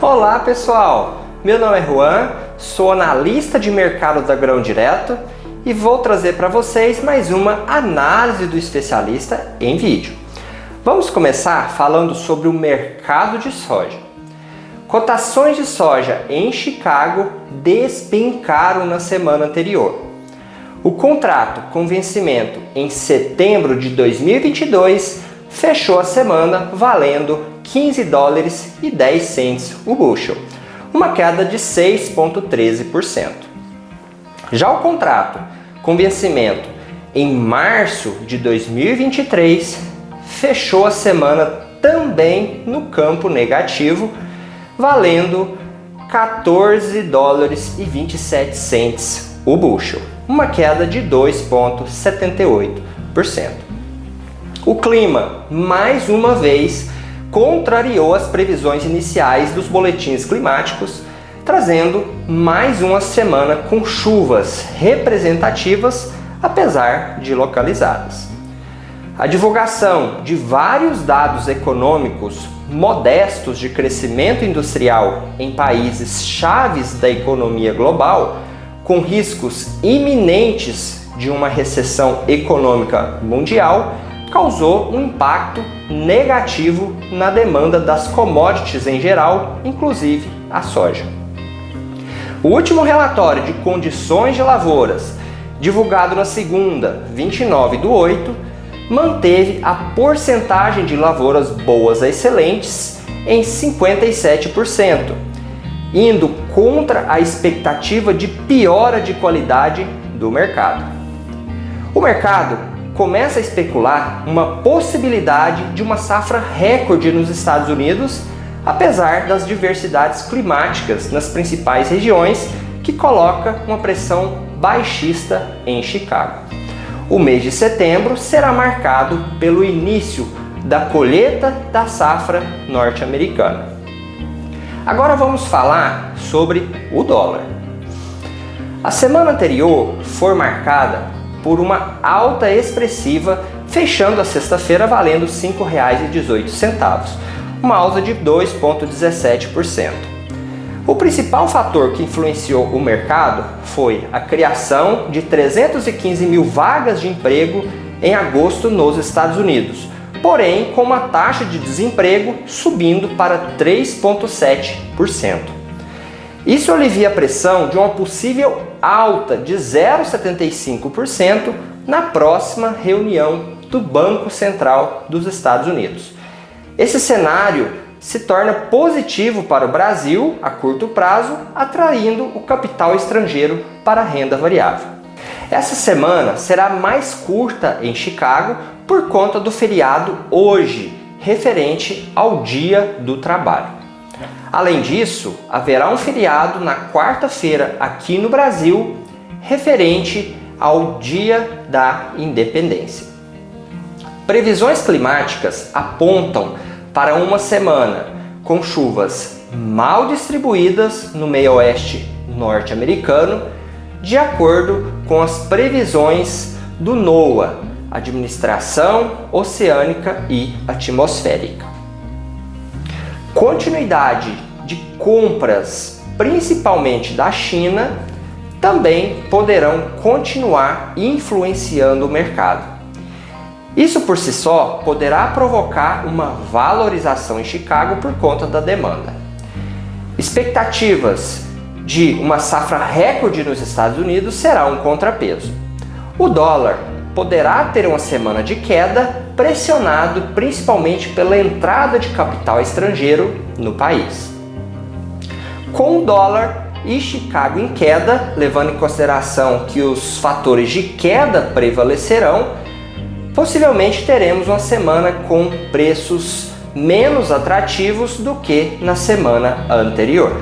Olá pessoal, meu nome é Juan, sou analista de mercado da Grão Direto e vou trazer para vocês mais uma análise do especialista em vídeo. Vamos começar falando sobre o mercado de soja. Cotações de soja em Chicago despencaram na semana anterior. O contrato com vencimento em setembro de 2022 fechou a semana valendo $15,10 o bushel, uma queda de 6,13%. Já o contrato com vencimento em março de 2023 fechou a semana também no campo negativo, valendo $14,27 o bushel, uma queda de 2,78%. O clima, mais uma vez, contrariou as previsões iniciais dos boletins climáticos, trazendo mais uma semana com chuvas representativas, apesar de localizadas. A divulgação de vários dados econômicos modestos de crescimento industrial em países chaves da economia global, com riscos iminentes de uma recessão econômica mundial, causou um impacto negativo na demanda das commodities em geral, inclusive a soja. O último relatório de condições de lavouras, divulgado na segunda, 29/8, manteve a porcentagem de lavouras boas a excelentes em 57%, indo contra a expectativa de piora de qualidade do mercado. O mercado começa a especular uma possibilidade de uma safra recorde nos Estados Unidos, apesar das diversidades climáticas nas principais regiões, que coloca uma pressão baixista em Chicago. O mês de setembro será marcado pelo início da colheita da safra norte-americana. Agora vamos falar sobre o dólar. A semana anterior foi marcada por uma alta expressiva, fechando a sexta-feira valendo R$ 5,18, uma alta de 2,17%. O principal fator que influenciou o mercado foi a criação de 315 mil vagas de emprego em agosto nos Estados Unidos, porém com uma taxa de desemprego subindo para 3,7%. Isso alivia a pressão de uma possível alta de 0,75% na próxima reunião do Banco Central dos Estados Unidos. Esse cenário se torna positivo para o Brasil a curto prazo, atraindo o capital estrangeiro para a renda variável. Essa semana será mais curta em Chicago por conta do feriado hoje, referente ao Dia do Trabalho. Além disso, haverá um feriado na quarta-feira aqui no Brasil, referente ao Dia da Independência. Previsões climáticas apontam para uma semana com chuvas mal distribuídas no meio-oeste norte-americano, de acordo com as previsões do NOAA, Administração Oceânica e Atmosférica. Continuidade de compras, principalmente da China, também poderão continuar influenciando o mercado. Isso por si só poderá provocar uma valorização em Chicago por conta da demanda. Expectativas de uma safra recorde nos Estados Unidos será um contrapeso. O dólar poderá ter uma semana de queda, pressionado principalmente pela entrada de capital estrangeiro no país. Com o dólar e Chicago em queda, levando em consideração que os fatores de queda prevalecerão, possivelmente teremos uma semana com preços menos atrativos do que na semana anterior.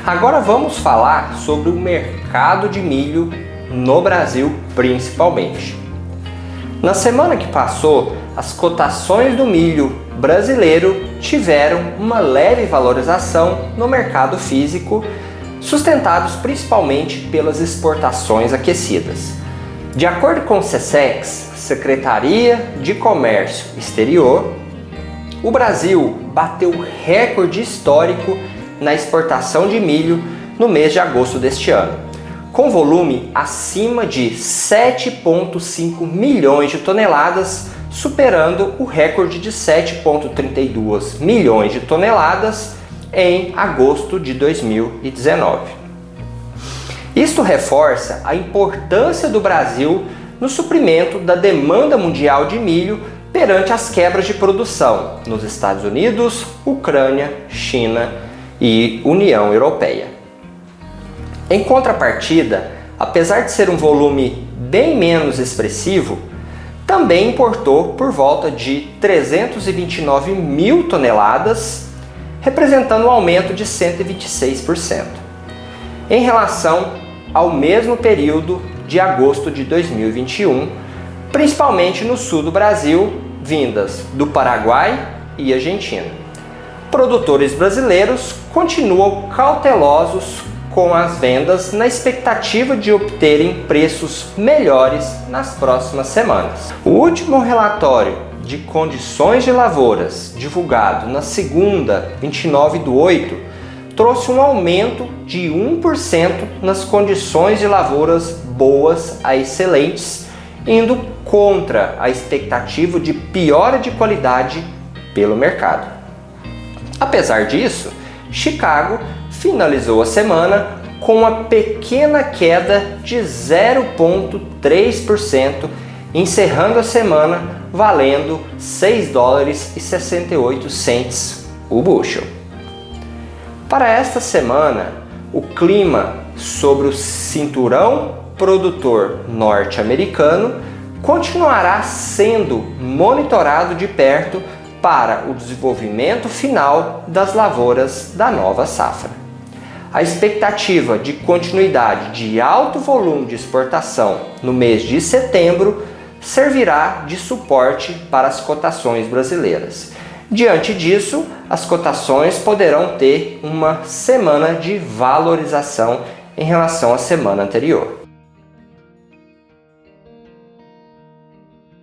Agora vamos falar sobre o mercado de milho no Brasil principalmente. Na semana que passou, as cotações do milho brasileiro tiveram uma leve valorização no mercado físico, sustentados principalmente pelas exportações aquecidas. De acordo com o SECEX, Secretaria de Comércio Exterior, O Brasil bateu recorde histórico na exportação de milho no mês de agosto deste ano, com volume acima de 7,5 milhões de toneladas, superando o recorde de 7,32 milhões de toneladas em agosto de 2019. Isto reforça a importância do Brasil no suprimento da demanda mundial de milho perante as quebras de produção nos Estados Unidos, Ucrânia, China e União Europeia. Em contrapartida, apesar de ser um volume bem menos expressivo, também importou por volta de 329 mil toneladas, representando um aumento de 126%, em relação ao mesmo período de agosto de 2021, principalmente no sul do Brasil, vindas do Paraguai e Argentina. Produtores brasileiros continuam cautelosos com as vendas na expectativa de obterem preços melhores nas próximas semanas. O último relatório de condições de lavouras, divulgado na segunda, 29/8, trouxe um aumento de 1% nas condições de lavouras boas a excelentes, indo contra a expectativa de piora de qualidade pelo mercado. Apesar disso, Chicago finalizou a semana com uma pequena queda de 0,3%, encerrando a semana valendo $6,68 o bushel. Para esta semana, o clima sobre o cinturão produtor norte-americano continuará sendo monitorado de perto para o desenvolvimento final das lavouras da nova safra. A expectativa de continuidade de alto volume de exportação no mês de setembro servirá de suporte para as cotações brasileiras. Diante disso, as cotações poderão ter uma semana de valorização em relação à semana anterior.